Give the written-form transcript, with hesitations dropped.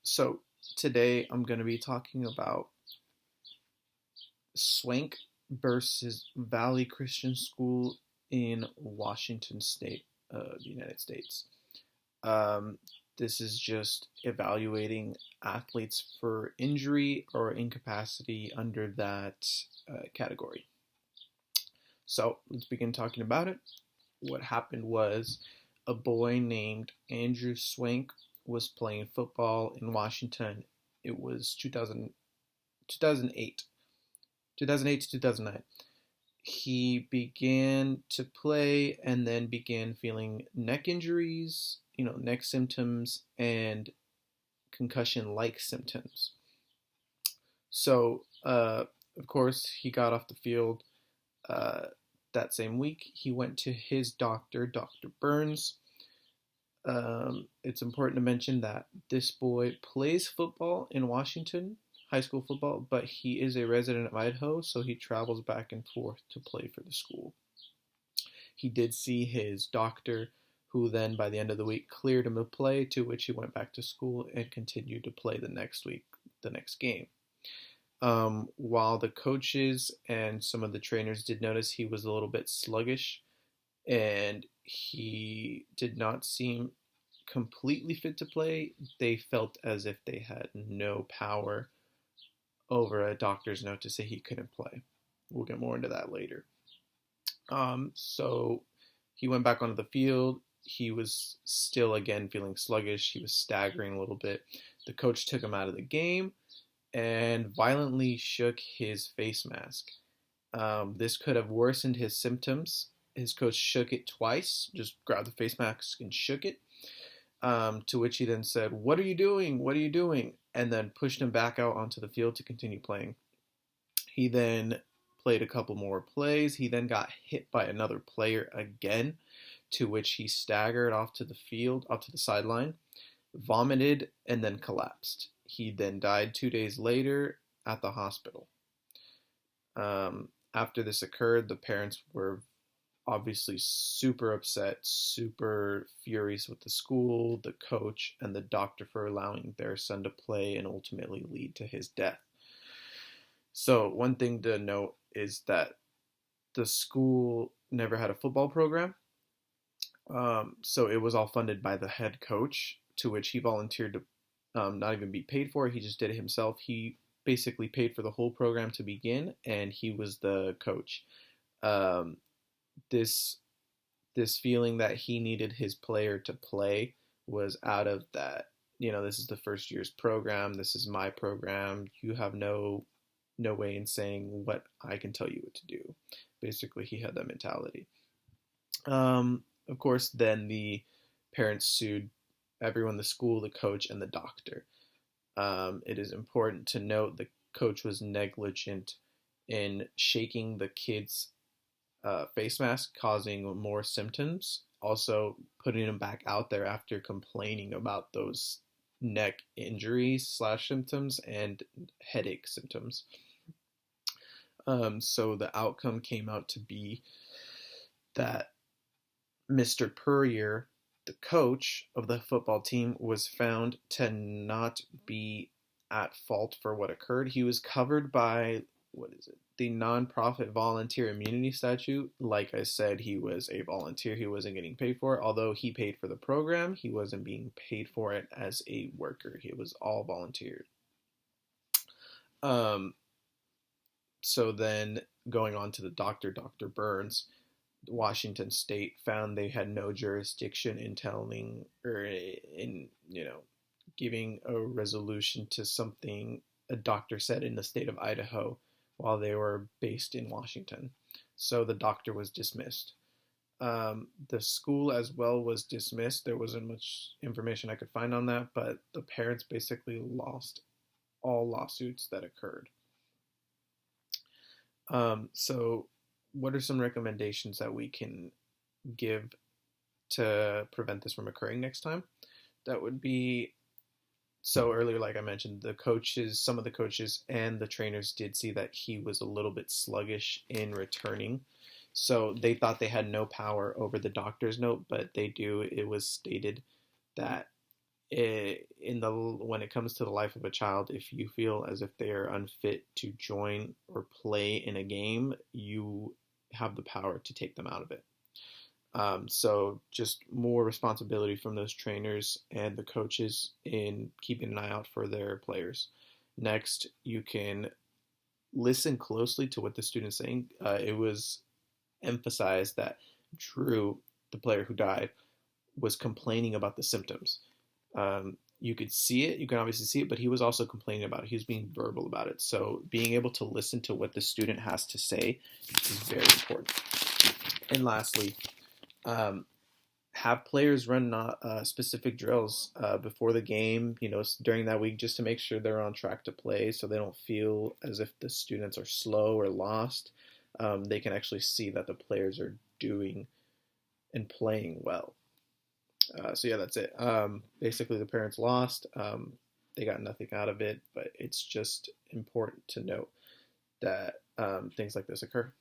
So today I'm going to be talking about Swank versus Valley Christian School in Washington State, the United States. Um, this is just evaluating athletes for injury or incapacity under that category. So let's begin talking about it. What happened was a boy named Andrew Swank was playing football in Washington. It was 2008 to 2009. He began to play and then began feeling neck injuries, neck symptoms, and concussion like symptoms. So, of course, he got off the field uh, that same week. He went to his doctor, Dr. Burns. It's important to mention that this boy plays football in Washington, high school football, but he is a resident of Idaho, so he travels back and forth to play for the school. He did see his doctor, who then by the end of the week cleared him to play, to which he went back to school and continued to play the next week, the next game. While the coaches and some of the trainers did notice he was a little bit sluggish and he did not seem completely fit to play, they felt as if they had no power over a doctor's note to say he couldn't play. We'll get more into that later. So he went back onto the field. He was still again feeling sluggish. He was staggering a little bit. The coach took him out of the game and violently shook his face mask. This could have worsened his symptoms. His coach shook it twice, just grabbed the face mask and shook it. To which he then said, "What are you doing? What are you doing?" And then pushed him back out onto the field to continue playing. He then played a couple more plays. He then got hit by another player again, to which he staggered off to the field, off to the sideline, vomited, and then collapsed. He then died 2 days later at the hospital. After this occurred, the parents were obviously super upset, super furious with the school, the coach, and the doctor for allowing their son to play and ultimately lead to his death. So one thing to note is that the school never had a football program. So it was all funded by the head coach, to which he volunteered to not even be paid for. He just did it himself. He basically paid for the whole program to begin, and he was the coach. Um, this feeling that he needed his player to play was out of that. This is the first year's program. This is my program. You have no way in saying what I can tell you what to do. Basically, he had that mentality. Of course, then the parents sued everyone, the school, the coach, and the doctor. It is important to note the coach was negligent in shaking the kid's face mask, causing more symptoms. Also, putting him back out there after complaining about those neck injuries / symptoms and headache symptoms. So the outcome came out to be that Mr. Puryear, the coach of the football team, was found to not be at fault for what occurred. He was covered by, the nonprofit volunteer immunity statute. Like I said, he was a volunteer. He wasn't getting paid for it. Although he paid for the program, he wasn't being paid for it as a worker. It was all volunteered. So then going on to the doctor, Dr. Burns, Washington State found they had no jurisdiction in telling or in, giving a resolution to something a doctor said in the state of Idaho while they were based in Washington. So the doctor was dismissed. The school as well was dismissed. There wasn't much information I could find on that, but the parents basically lost all lawsuits that occurred. So what are some recommendations that we can give to prevent this from occurring next time? That would be, so earlier, like I mentioned, some of the coaches and the trainers did see that he was a little bit sluggish in returning. So they thought they had no power over the doctor's note, but they do. It was stated that in the when it comes to the life of a child, if you feel as if they are unfit to join or play in a game, you have the power to take them out of it. So just more responsibility from those trainers and the coaches in keeping an eye out for their players. Next, you can listen closely to what the student's saying. It was emphasized that Drew, the player who died, was complaining about the symptoms. You could see it, you can obviously see it, but he was also complaining about it. He was being verbal about it. So being able to listen to what the student has to say is very important. And lastly, have players run specific drills before the game, during that week, just to make sure they're on track to play, so they don't feel as if the students are slow or lost. They can actually see that the players are doing and playing well. So yeah, that's it. Basically, the parents lost. They got nothing out of it, but it's just important to note that things like this occur.